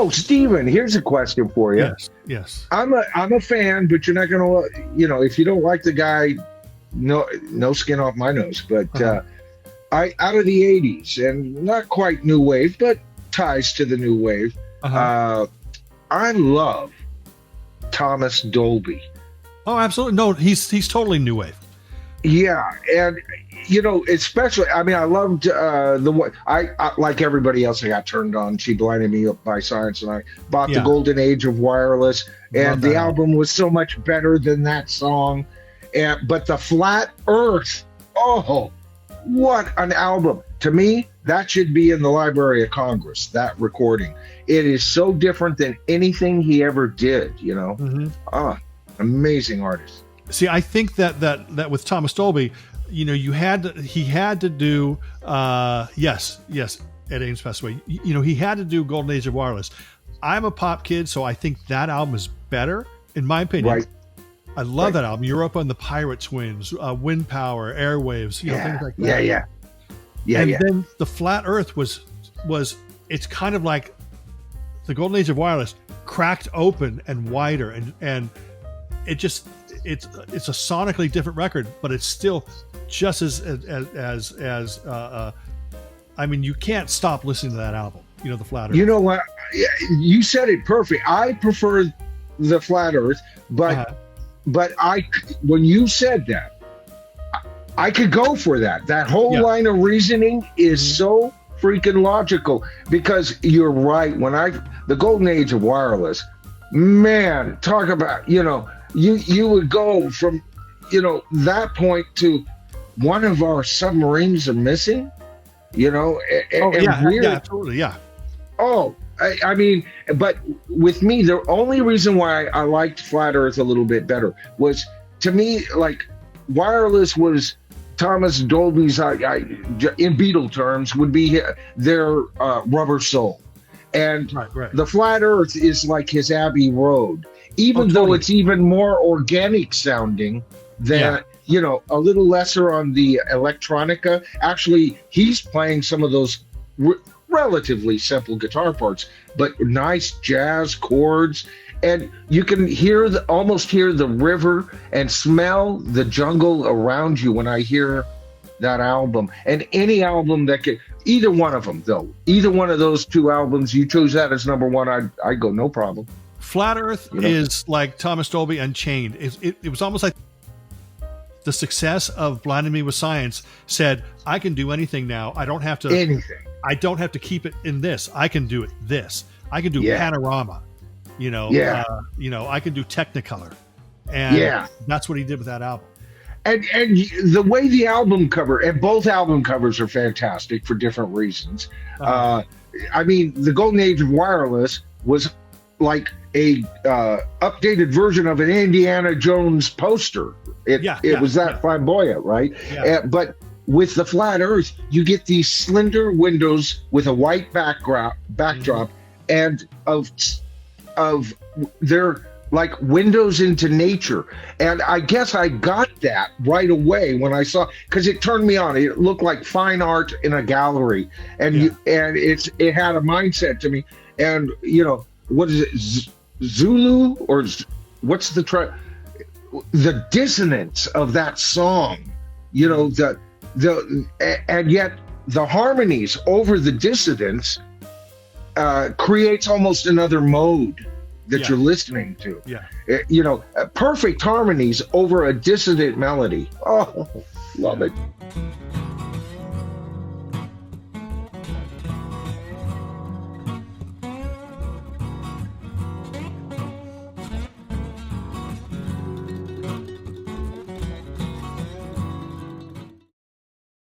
So, Steven, here's a question for you. Yes. I'm a fan, but you're not gonna, if you don't like the guy, no skin off my nose. But I out of the '80s and not quite new wave, but ties to the new wave. I love Thomas Dolby. Oh, absolutely. No, he's totally new wave. Yeah, and especially, I mean, I loved I like everybody else. I got turned on. She blinded me up by science, and I bought the golden age of wireless. And the album was so much better than that song. But the Flat Earth, oh, what an album! To me, that should be in the Library of Congress. That recording, it is so different than anything he ever did. Amazing artist. See, I think that with Thomas Dolby, he had to do yes, Ed Ames passed away. He had to do Golden Age of Wireless. I'm a pop kid, so I think that album is better, in my opinion. Right. I love that album. Europa and the Pirate Twins, Wind Power, Airwaves, things like that. Then the Flat Earth was it's kind of like the Golden Age of Wireless cracked open and wider, and it just it's a sonically different record, but it's still just as I mean, you can't stop listening to that album. The Flat Earth. You know what? You said it perfect. I prefer the Flat Earth, but when you said that, I could go for that. That whole line of reasoning is so freaking logical, because you're right. The Golden Age of Wireless, man, talk about, you would go from, that point to one of our submarines are missing, absolutely, yeah. Oh, I mean, but with me, the only reason why I liked Flat Earth a little bit better was, to me, like, Wireless was Thomas Dolby's, in Beatle terms, would be their Rubber Soul. And the Flat Earth is like his Abbey Road, even though it's even more organic sounding than, a little lesser on the electronica. Actually, he's playing some of those relatively simple guitar parts, but nice jazz chords. And you can almost hear the river and smell the jungle around you when I hear that album. And any album either one of them, though, either one of those two albums, you chose that as number one, I'd go, no problem. Flat Earth is like Thomas Dolby Unchained. It was almost like the success of Blinding Me with Science said, I can do anything now. I don't have to I don't have to keep it in this. I can do it this. I can do Panorama. I can do Technicolor. And that's what he did with that album. And the way the album cover, and both album covers are fantastic for different reasons. I mean, the Golden Age of Wireless was like a updated version of an Indiana Jones poster. It was that flamboyant, right? Yeah. But with the Flat Earth, you get these slender windows with a white backdrop, and of their like windows into nature. And I guess I got that right away when I saw, because it turned me on. It looked like fine art in a gallery, and it had a mindset to me. And what is it, Zulu, or what's the dissonance of that song? And yet the harmonies over the dissonance creates almost another mode that you're listening to. Perfect harmonies over a dissonant melody. Oh, love it.